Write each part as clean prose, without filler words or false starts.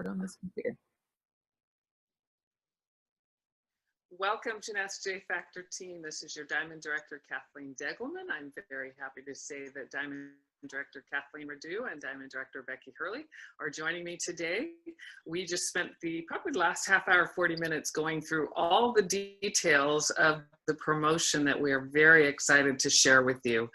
on this computer. Welcome, Jeunesse J Factor team. This is your Diamond Director, Kathleen Degelman. I'm very happy to say that Diamond Director Kathleen Radu and Diamond Director Becky Hurley are joining me today. We just spent probably the last half hour, 40 minutes going through all the details of the promotion that we are very excited to share with you.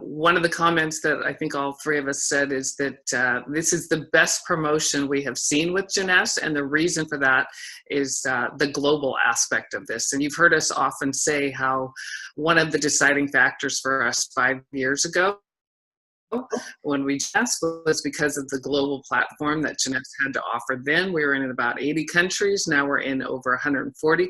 One of the comments that I think all three of us said is that this is the best promotion we have seen with Jeunesse, and the reason for that is the global aspect of this. And you've heard us often say how one of the deciding factors for us 5 years ago when we just was because of the global platform that Jeunesse had to offer. Then we were in about 80 countries. Now we're in over 140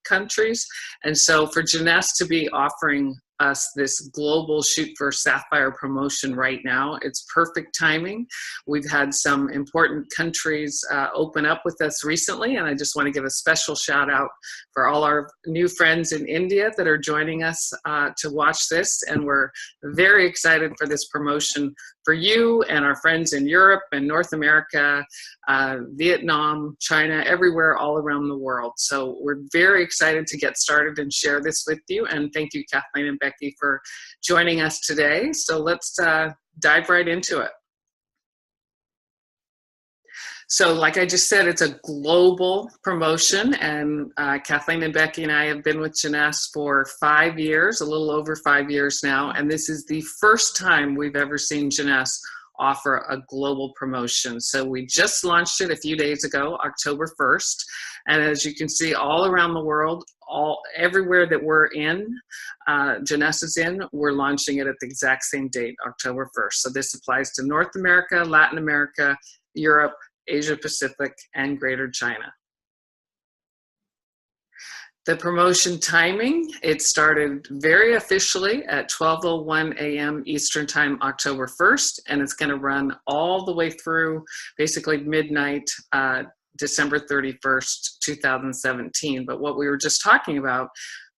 countries. And so for Jeunesse to be offering us this global Shoot for Sapphire promotion right now, it's perfect timing. We've had some important countries open up with us recently, and I just want to give a special shout out for all our new friends in India that are joining us to watch this, and we're very excited for this promotion for you and our friends in Europe and North America, Vietnam, China, everywhere all around the world. So we're very excited to get started and share this with you, and thank you, Kathleen and Becky, for joining us today. So let's dive right into it. So like I just said, it's a global promotion, and Kathleen and Becky and I have been with Jeunesse for 5 years, a little over 5 years now, and this is the first time we've ever seen Jeunesse offer a global promotion. So we just launched it a few days ago, October 1st, and as you can see all around the world, everywhere that we're in, Jeunesse is in, we're launching it at the exact same date, October 1st. So this applies to North America, Latin America, Europe, Asia Pacific, and Greater China. The promotion timing, it started very officially at 12:01 a.m. Eastern Time, October 1st, and it's going to run all the way through basically midnight, December 31st, 2017. But what we were just talking about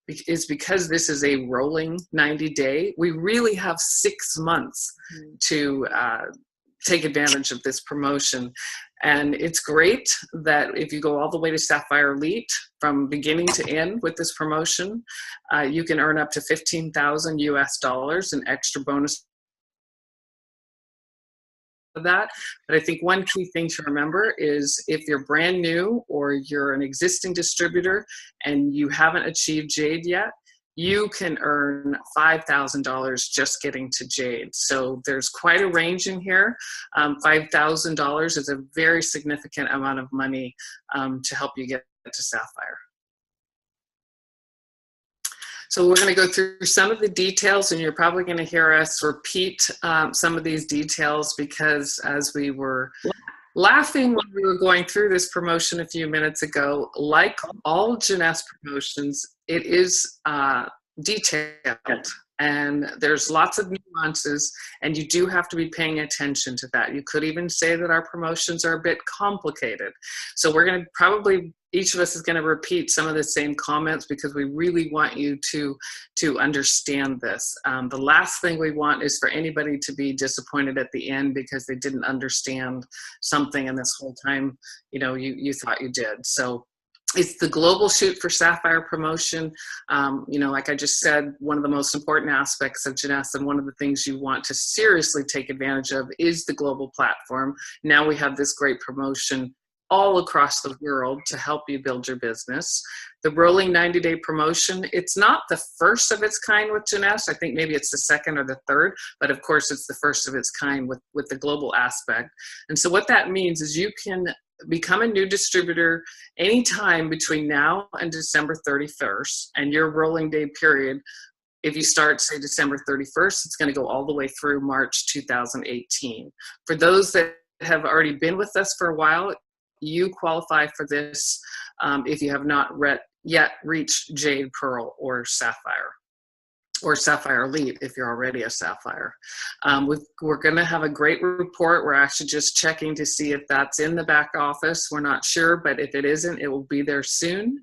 is because this is a rolling 90-day, we really have 6 months to take advantage of this promotion. And it's great that if you go all the way to Sapphire Elite from beginning to end with this promotion, you can earn up to $15,000 US in extra bonus of that. But I think one key thing to remember is if you're brand new or you're an existing distributor and you haven't achieved Jade yet, you can earn $5,000 just getting to Jade. So there's quite a range in here. $5,000 is a very significant amount of money to help you get to Sapphire. So we're going to go through some of the details, and you're probably going to hear us repeat some of these details because as we were laughing when we were going through this promotion a few minutes ago, like all Jeunesse promotions, it is detailed and there's lots of nuances, and you do have to be paying attention to that. You could even say that our promotions are a bit complicated. So we're going to probably, each of us is going to repeat some of the same comments because we really want you to understand this. The last thing we want is for anybody to be disappointed at the end because they didn't understand something and this whole time, you know, you thought you did. So it's the global Shoot for Sapphire promotion. You know, like I just said, one of the most important aspects of Jeunesse and one of the things you want to seriously take advantage of is the global platform. Now we have this great promotion all across the world to help you build your business. The rolling 90-day promotion, it's not the first of its kind with Jeunesse. I think maybe it's the second or the third, but of course it's the first of its kind with the global aspect. And so what that means is you can become a new distributor anytime between now and December 31st, and your rolling day period, if you start, say, December 31st, it's going to go all the way through March 2018. For those that have already been with us for a while, you qualify for this if you have not yet reached Jade, Pearl, or Sapphire Elite if you're already a Sapphire. We're going to have a great report. We're actually just checking to see if that's in the back office. We're not sure, but if it isn't, it will be there soon.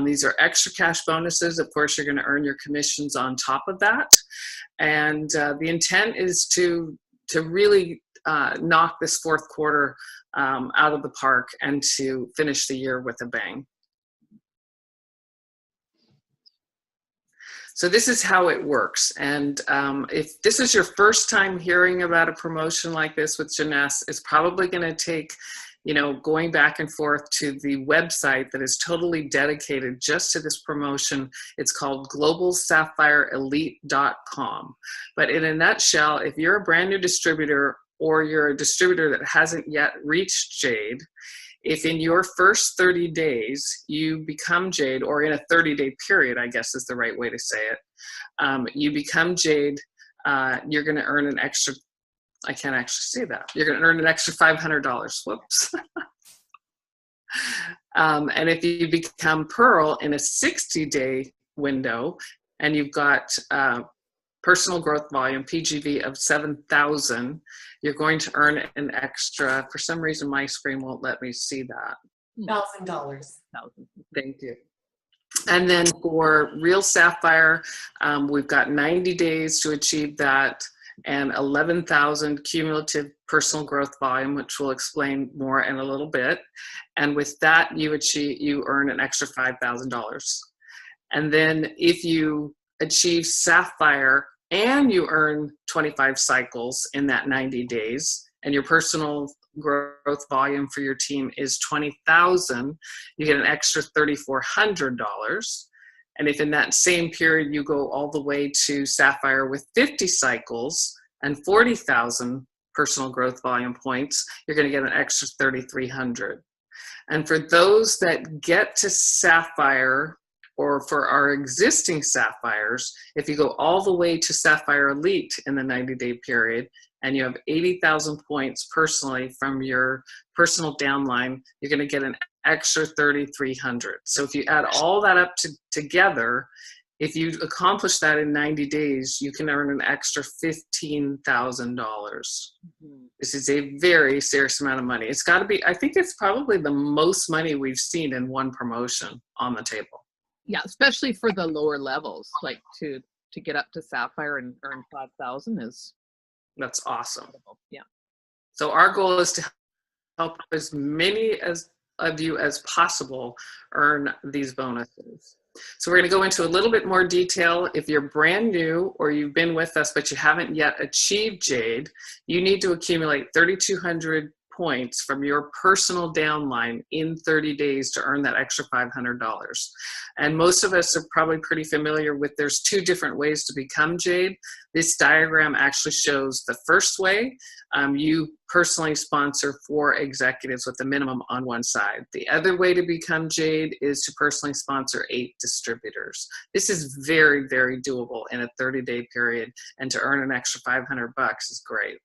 These are extra cash bonuses. Of course, you're going to earn your commissions on top of that. And the intent is to really knock this fourth quarter out of the park and to finish the year with a bang. So this is how it works. And if this is your first time hearing about a promotion like this with Jeunesse, it's probably going to take, you know, going back and forth to the website that is totally dedicated just to this promotion. It's called globalsapphireelite.com. But in a nutshell, if you're a brand new distributor or you're a distributor that hasn't yet reached Jade, if in your first 30 days you become Jade, or in a 30-day period, I guess is the right way to say it, you become Jade, you're going to earn an extra, I can't actually say that, you're going to earn an extra $500. Whoops. And if you become Pearl in a 60-day window and you've got personal growth volume, PGV of 7,000, you're going to earn an extra, for some reason my screen won't let me see that. $1,000. Thank you. And then for Real Sapphire, we've got 90 days to achieve that, and 11,000 cumulative personal growth volume, which we'll explain more in a little bit. And with that, you earn an extra $5,000. And then if you achieve Sapphire and you earn 25 cycles in that 90 days, and your personal growth volume for your team is 20,000, you get an extra $3,400. And if in that same period you go all the way to Sapphire with 50 cycles and 40,000 personal growth volume points, you're going to get an extra $3,300. And for those that get to Sapphire, or for our existing Sapphires, if you go all the way to Sapphire Elite in the 90-day period, and you have 80,000 points personally from your personal downline, you're going to get an extra $3,300. So if you add all that up together, if you accomplish that in 90 days, you can earn an extra $15,000. This is a very serious amount of money. It's got to be, I think it's probably the most money we've seen in one promotion on the table. Yeah, especially for the lower levels, like to get up to Sapphire and earn 5,000 is. That's awesome. Yeah. So our goal is to help as many of you as possible earn these bonuses. So we're going to go into a little bit more detail. If you're brand new or you've been with us but you haven't yet achieved Jade, you need to accumulate 3,200 points from your personal downline in 30 days to earn that extra $500. And most of us are probably pretty familiar with, there's two different ways to become Jade. This diagram actually shows the first way. You personally sponsor 4 executives with a minimum on one side. The other way to become Jade is to personally sponsor 8 distributors. This is very, very doable in a 30-day period, and to earn an extra $500 is great.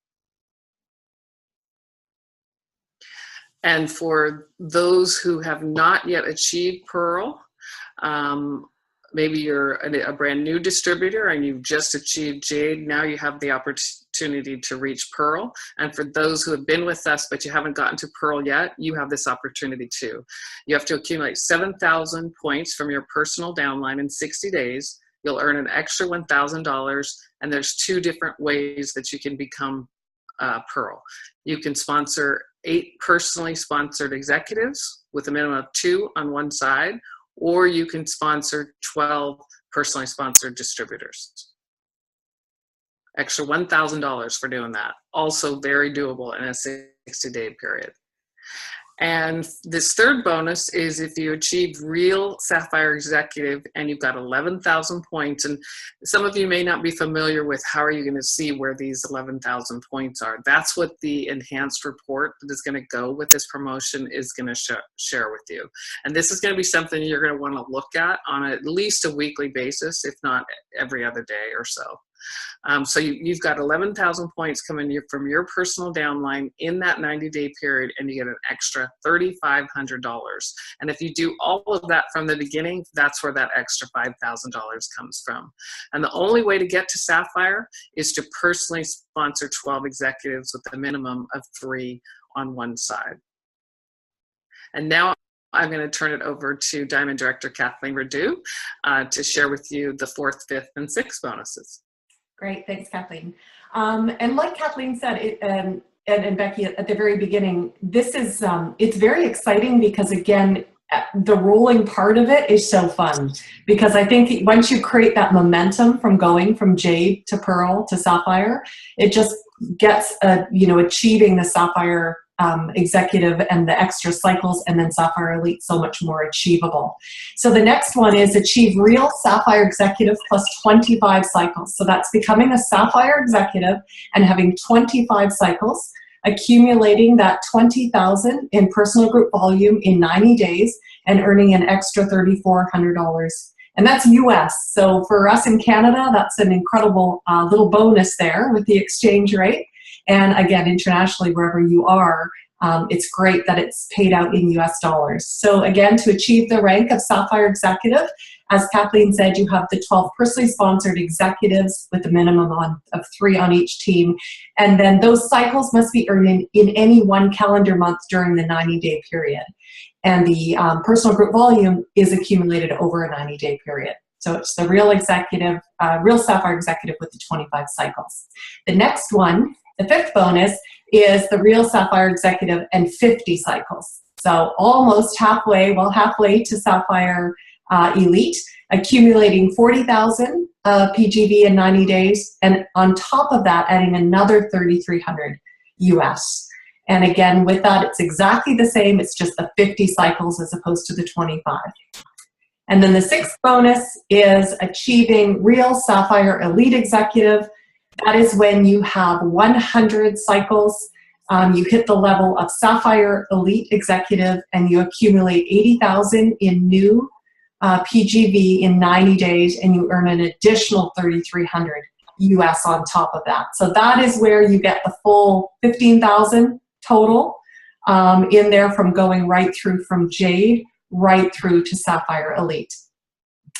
And for those who have not yet achieved Pearl, maybe you're a brand new distributor and you've just achieved Jade, now you have the opportunity to reach Pearl. And for those who have been with us but you haven't gotten to Pearl yet, you have this opportunity too. You have to accumulate 7,000 points from your personal downline in 60 days. You'll earn an extra $1,000, and there's 2 different ways that you can become Pearl. You can sponsor 8 personally sponsored executives with a minimum of 2 on one side, or you can sponsor 12 personally sponsored distributors. Extra $1,000 for doing that. Also very doable in a 60-day period. And this third bonus is if you achieve Real Sapphire Executive and you've got 11,000 points, and some of you may not be familiar with how are you going to see where these 11,000 points are. That's what the enhanced report that is going to go with this promotion is going to share with you. And this is going to be something you're going to want to look at least a weekly basis, if not every other day or so. So you've got 11,000 points coming from your personal downline in that 90-day period, and you get an extra $3,500. And if you do all of that from the beginning, that's where that extra $5,000 comes from. And the only way to get to Sapphire is to personally sponsor 12 executives with a minimum of 3 on one side. And now I'm going to turn it over to Diamond Director Kathleen Redu to share with you the 4th, 5th, and 6th bonuses. Great, thanks, Kathleen. And like Kathleen said, and Becky, at the very beginning, this is, it's very exciting because, again, the rolling part of it is so fun, because I think once you create that momentum from going from Jade to Pearl to Sapphire, it just gets, you know, achieving the Sapphire Executive and the extra cycles, and then Sapphire Elite so much more achievable. So the next one is achieve real Sapphire Executive plus 25 cycles. So that's becoming a Sapphire Executive and having 25 cycles, accumulating that 20,000 in personal group volume in 90 days and earning an extra $3,400. And that's US. So for us in Canada, that's an incredible little bonus there with the exchange rate. And again, internationally, wherever you are, it's great that it's paid out in US dollars. So again, to achieve the rank of Sapphire Executive, as Kathleen said, you have the 12 personally sponsored executives with a minimum of 3 on each team. And then those cycles must be earned in any one calendar month during the 90-day period. And the personal group volume is accumulated over a 90-day period. So it's the real executive, real Sapphire Executive with the 25 cycles. The next one, the 5th bonus, is the real Sapphire Executive and 50 cycles. So almost halfway, well, halfway to Sapphire Elite, accumulating 40,000 PGV in 90 days, and on top of that, adding another 3,300 US. And again, with that, it's exactly the same. It's just the 50 cycles as opposed to the 25. And then the 6th bonus is achieving real Sapphire Elite Executive. That is when you have 100 cycles, you hit the level of Sapphire Elite Executive, and you accumulate 80,000 in new PGV in 90 days, and you earn an additional 3,300 US on top of that. So that is where you get the full 15,000 total in there, from going right through from Jade right through to Sapphire Elite.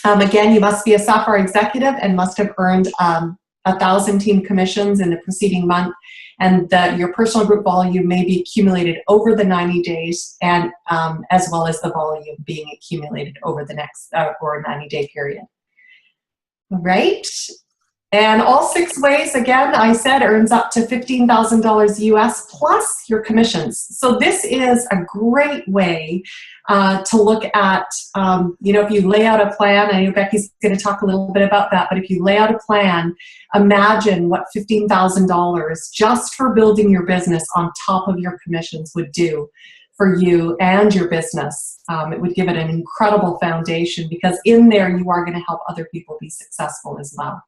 Again, you must be a Sapphire Executive and must have earned 1,000 team commissions in the preceding month, and that your personal group volume may be accumulated over the 90 days, and as well as the volume being accumulated over the next or 90-day period. All right. And all 6 ways, again, I said, earns up to $15,000 US plus your commissions. So this is a great way to look at, you know, if you lay out a plan, I know Becky's going to talk a little bit about that, but if you lay out a plan, imagine what $15,000 just for building your business on top of your commissions would do for you and your business. It would give it an incredible foundation, because in there you are going to help other people be successful as well.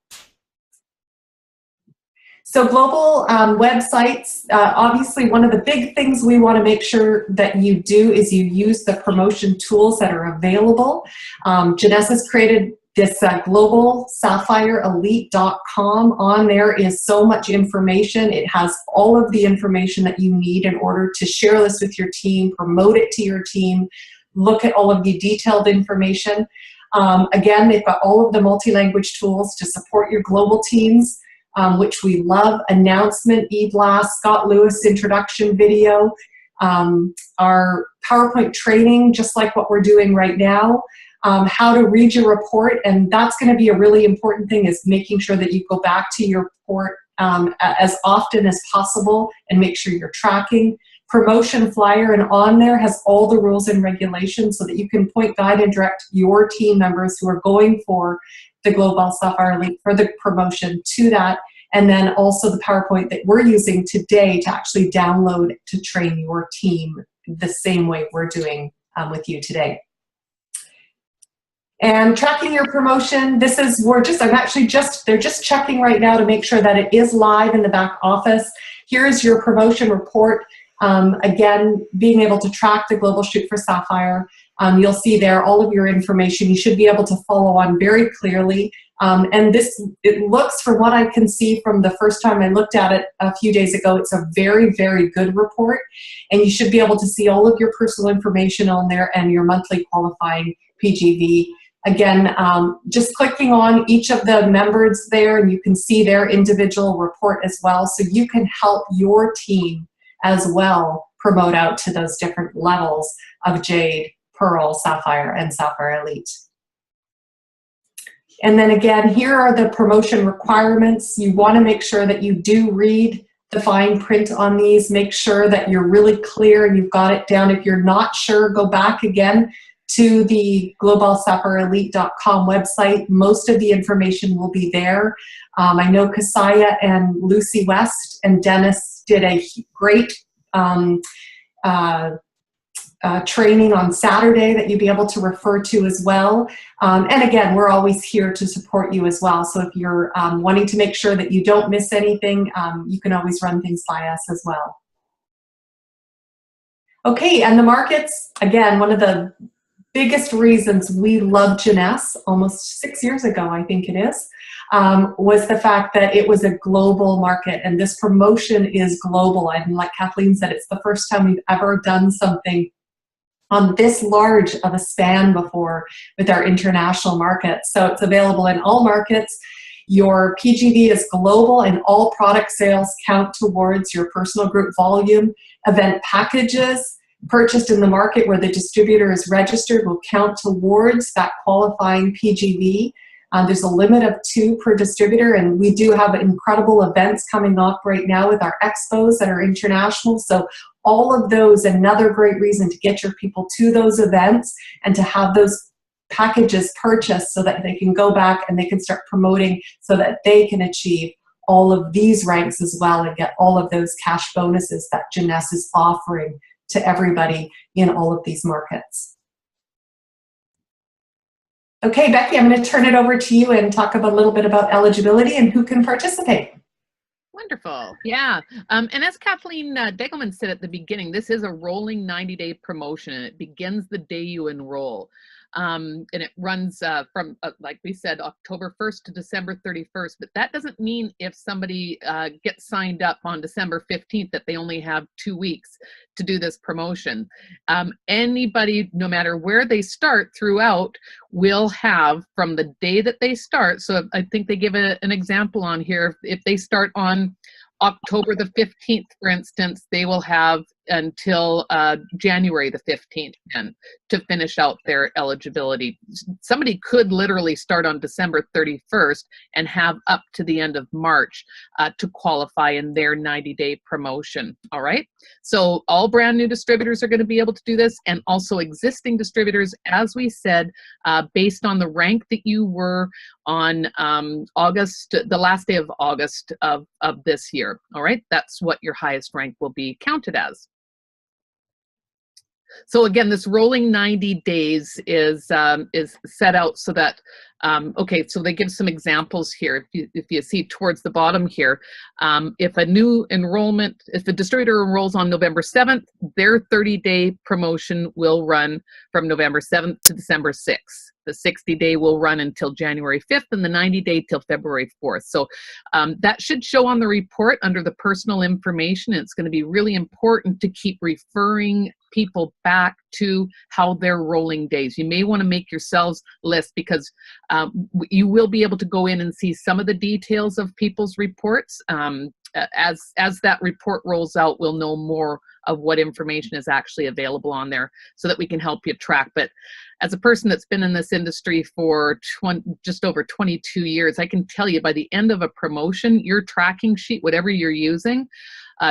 So global websites, obviously one of the big things we want to make sure that you do is you use the promotion tools that are available. Janessa's created this global sapphireelite.com. On there is so much information. It has all of the information that you need in order to share this with your team, promote it to your team, look at all of the detailed information. Again, they've got all of the multi-language tools to support your global teams, which we love. Announcement, e-blast, Scott Lewis introduction video, our PowerPoint training, just like what we're doing right now, how to read your report. And that's going to be a really important thing, is making sure that you go back to your report as often as possible and make sure you're tracking. Promotion flyer, and on there has all the rules and regulations so that you can point, guide, and direct your team members who are going for the Global Sapphire Elite for the promotion to that, and then also the PowerPoint that we're using today to actually download to train your team the same way we're doing with you today. And tracking your promotion, this is, they're just checking right now to make sure that it is live in the back office. Here's your promotion report. Again, being able to track the Global Shoot for Sapphire. You'll see there all of your information. You should be able to follow on very clearly. And this, it looks, from what I can see from the first time I looked at it a few days ago, it's a very, very good report. And you should be able to see all of your personal information on there and your monthly qualifying PGV. Again, just clicking on each of the members there, and you can see their individual report as well. So you can help your team as well promote out to those different levels of Jade, Pearl, Sapphire, and Sapphire Elite. And then again, here are the promotion requirements. You want to make sure that you do read the fine print on these. Make sure that you're really clear and you've got it down. If you're not sure, go back again to the globalsapphireelite.com website. Most of the information will be there. I know Kasaya and Lucy West and Dennis did a great training on Saturday that you'd be able to refer to as well. And again, we're always here to support you as well. So if you're wanting to make sure that you don't miss anything, you can always run things by us as well. Okay, and the markets, again, one of the biggest reasons we love Jeunesse, almost 6 years ago, I think it is, was the fact that it was a global market, and this promotion is global. And like Kathleen said, it's the first time we've ever done something on this large of a span before with our international markets. So it's available in all markets. Your PGV is global, and all product sales count towards your personal group volume. Event packages purchased in the market where the distributor is registered will count towards that qualifying PGV. There's a limit of 2 per distributor, and we do have incredible events coming up right now with our expos that are international. So all of those, another great reason to get your people to those events and to have those packages purchased so that they can go back and they can start promoting so that they can achieve all of these ranks as well and get all of those cash bonuses that Jeunesse is offering to everybody in all of these markets. Okay, Becky, I'm going to turn it over to you and talk a little bit about eligibility and who can participate. Wonderful. Yeah. And as Kathleen Degelman said at the beginning, this is a rolling 90-day promotion, and it begins the day you enroll. And it runs from, like we said, October 1st to December 31st. But that doesn't mean if somebody gets signed up on December 15th that they only have 2 weeks to do this promotion. Anybody, no matter where they start throughout, will have from the day that they start. So I think they give an example on here. If they start on October the 15th, for instance, they will have until January the 15th then to finish out their eligibility. Somebody could literally start on December 31st and have up to the end of March to qualify in their 90-day promotion. All right. So all brand new distributors are going to be able to do this, and also existing distributors, as we said, based on the rank that you were on August, the last day of August of this year. All right. That's what your highest rank will be counted as. So again, this rolling 90 days is set out so that, okay, so they give some examples here. If you see towards the bottom here, if a new enrollment, if a distributor enrolls on November 7th, their 30-day promotion will run from November 7th to December 6th. The 60-day will run until January 5th, and the 90-day till February 4th. So that should show on the report under the personal information. It's going to be really important to keep referring people back to how they're rolling days. You may want to make yourselves lists, because you will be able to go in and see some of the details of people's reports. As that report rolls out, we'll know more of what information is actually available on there so that we can help you track. But as a person that's been in this industry for just over 22 years, I can tell you by the end of a promotion, your tracking sheet, whatever you're using,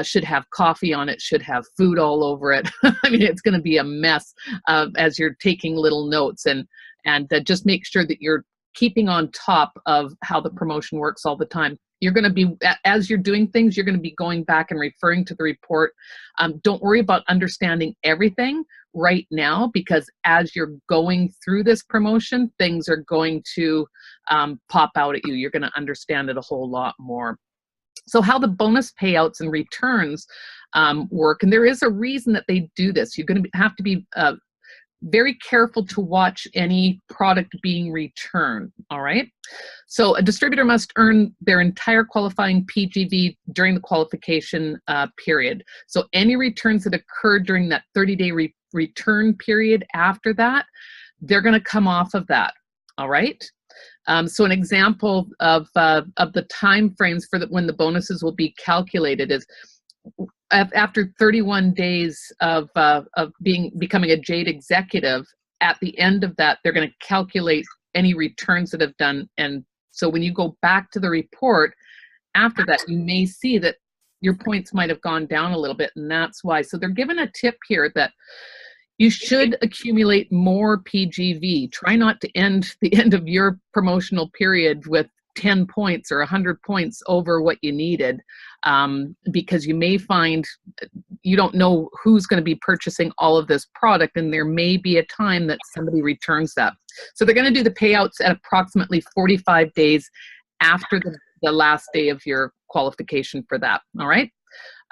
should have coffee on it, should have food all over it. I mean, it's going to be a mess as you're taking little notes, and just make sure that you're keeping on top of how the promotion works all the time. You're going to be, as you're doing things, you're going to be going back and referring to the report. Don't worry about understanding everything right now, because as you're going through this promotion, things are going to pop out at you. You're going to understand it a whole lot more. So how the bonus payouts and returns work, and there is a reason that they do this. You're going to have to be very careful to watch any product being returned, all right? So a distributor must earn their entire qualifying PGV during the qualification period. So any returns that occur during that 30-day return period after that, they're going to come off of that, all right? So an example of the time frames for when the bonuses will be calculated is after 31 days of becoming a JADE executive. At the end of that, they're going to calculate any returns that have done. And so when you go back to the report after that, you may see that your points might have gone down a little bit, and that's why. So they're given a tip here that you should accumulate more PGV. Try not to end the end of your promotional period with 10 points or 100 points over what you needed, because you may find you don't know who's going to be purchasing all of this product, and there may be a time that somebody returns that. So they're going to do the payouts at approximately 45 days after the last day of your qualification for that. All right.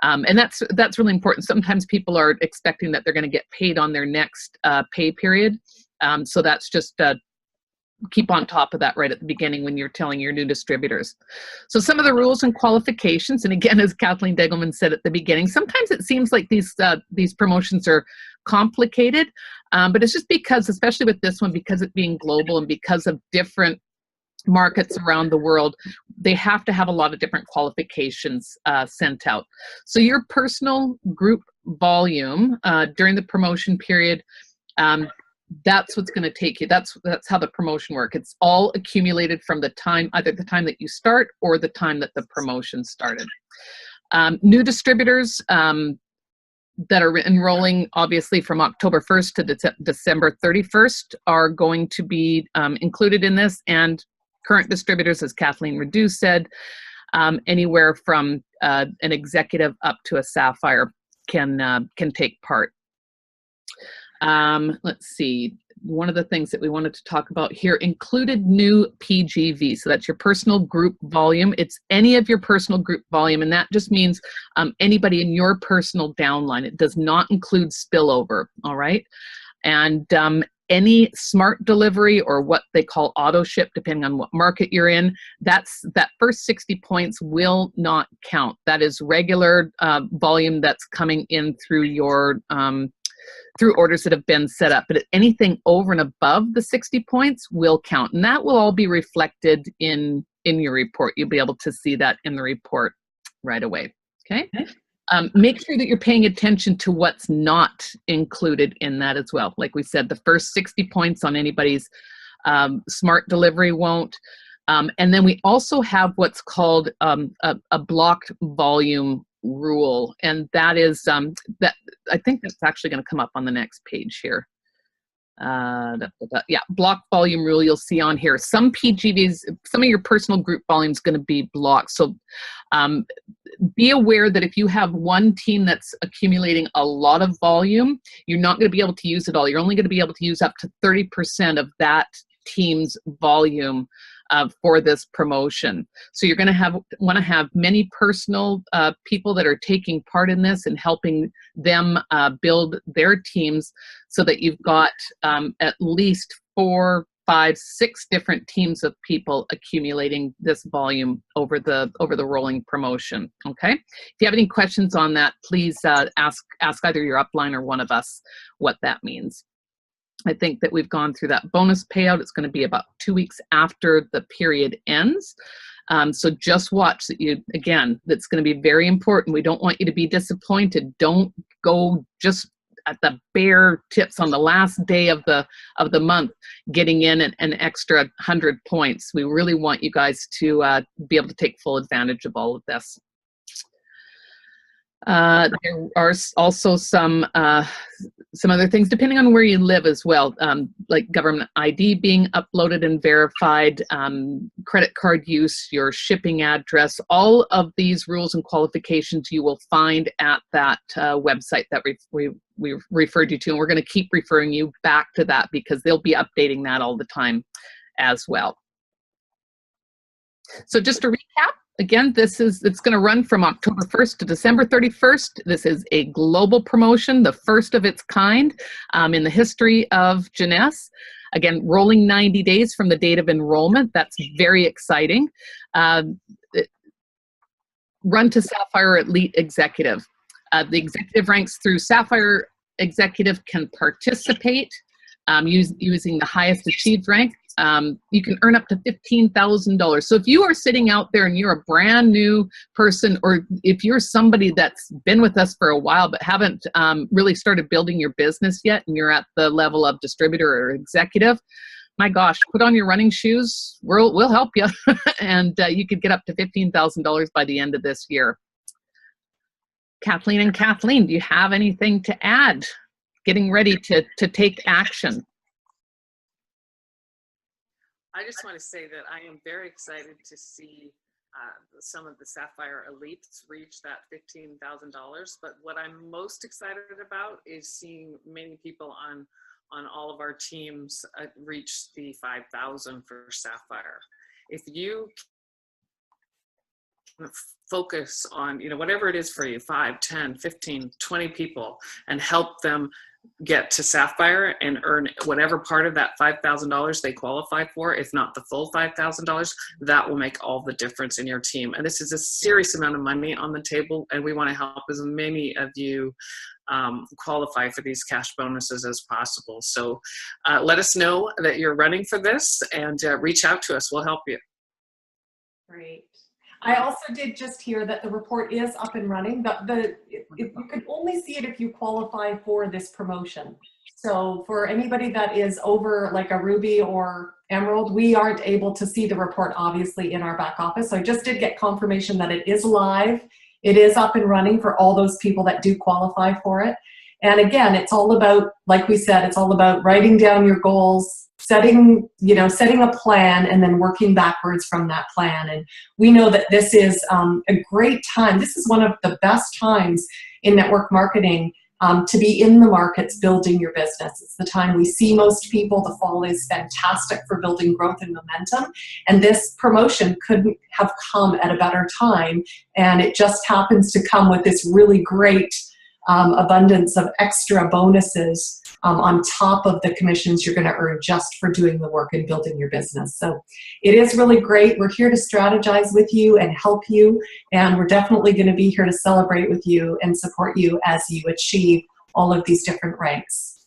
And that's really important. Sometimes people are expecting that they're going to get paid on their next pay period. So that's just keep on top of that right at the beginning when you're telling your new distributors. So some of the rules and qualifications, and again, as Kathleen Degelman said at the beginning, sometimes it seems like these promotions are complicated, but it's just because, especially with this one, because it being global and because of different markets around the world, they have to have a lot of different qualifications sent out. So your personal group volume during the promotion period, that's what's going to take you. That's how the promotion works. It's all accumulated from the time, either the time that you start or the time that the promotion started. New distributors that are enrolling, obviously from October 1st to December 31st, are going to be included in this, and current distributors, as Kathleen Redu said, anywhere from an executive up to a Sapphire can take part. Let's see. One of the things that we wanted to talk about here included new PGV. So that's your personal group volume. It's any of your personal group volume, and that just means anybody in your personal downline. It does not include spillover, all right? And any smart delivery or what they call auto ship, depending on what market you're in, that first 60 points will not count. That is regular volume that's coming in through your through orders that have been set up. But anything over and above the 60 points will count, and that will all be reflected in your report. You'll be able to see that in the report right away. Okay. Make sure that you're paying attention to what's not included in that as well. Like we said, the first 60 points on anybody's smart delivery won't. And then we also have what's called a blocked volume rule. And that is, that I think that's actually going to come up on the next page here. Yeah, block volume rule you'll see on here. Some PGVs, some of your personal group volume is going to be blocked. So be aware that if you have one team that's accumulating a lot of volume, you're not going to be able to use it all. You're only going to be able to use up to 30% of that team's volume for this promotion. So you're going to want to have many personal people that are taking part in this and helping them build their teams, so that you've got at least 4, 5, 6 different teams of people accumulating this volume over the rolling promotion. Okay. If you have any questions on that, please ask either your upline or one of us what that means. I think that we've gone through that bonus payout. It's going to be about 2 weeks after the period ends. So just watch that that's going to be very important. We don't want you to be disappointed. Don't go just at the bare tips on the last day of the month, getting in an extra 100 points. We really want you guys to be able to take full advantage of all of this. There are also some other things depending on where you live as well, like government ID being uploaded and verified, credit card use, your shipping address. All of these rules and qualifications you will find at that website that we referred you to, and we're going to keep referring you back to that because they'll be updating that all the time as well. So just to recap, again, it's going to run from October 1st to December 31st. This is a global promotion, the first of its kind in the history of Jeunesse. Again, rolling 90 days from the date of enrollment. That's very exciting. Run to Sapphire Elite Executive. The executive ranks through Sapphire Executive can participate using the highest achieved rank. You can earn up to $15,000. So if you are sitting out there and you're a brand new person, or if you're somebody that's been with us for a while but haven't really started building your business yet, and you're at the level of distributor or executive, my gosh, put on your running shoes. We'll help you, and you could get up to $15,000 by the end of this year. Kathleen and Kathleen, do you have anything to add? Getting ready to take action. I just want to say that I am very excited to see some of the Sapphire elites reach that $15,000. But what I'm most excited about is seeing many people on all of our teams reach the 5,000 for Sapphire. If you focus on, whatever it is for you, 5, 10, 15, 20 people, and help them get to Sapphire and earn whatever part of that $5,000 they qualify for, if not the full $5,000, that will make all the difference in your team. And this is a serious amount of money on the table, and we want to help as many of you qualify for these cash bonuses as possible. So let us know that you're running for this, and reach out to us. We'll help you. Great. I also did just hear that the report is up and running. You can only see it if you qualify for this promotion. So for anybody that is over like a Ruby or Emerald, we aren't able to see the report obviously in our back office. So I just did get confirmation that it is live. It is up and running for all those people that do qualify for it. And again, it's all about, like we said, it's all about writing down your goals, setting a plan, and then working backwards from that plan. And we know that this is a great time. This is one of the best times in network marketing to be in the markets building your business. It's the time we see most people. The fall is fantastic for building growth and momentum. And this promotion couldn't have come at a better time. And it just happens to come with this really great abundance of extra bonuses on top of the commissions you're going to earn just for doing the work and building your business. So it is really great. We're here to strategize with you and help you, and we're definitely going to be here to celebrate with you and support you as you achieve all of these different ranks.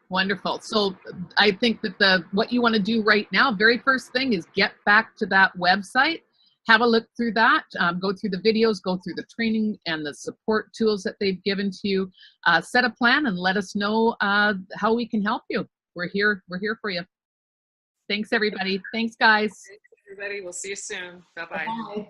Wonderful. So I think that what you want to do right now, very first thing, is get back to that website. Have a look through that, go through the videos, go through the training and the support tools that they've given to you. Set a plan and let us know how we can help you. We're here for you. Thanks, everybody. Thanks, guys. Thanks, everybody. We'll see you soon. Bye-bye. Bye.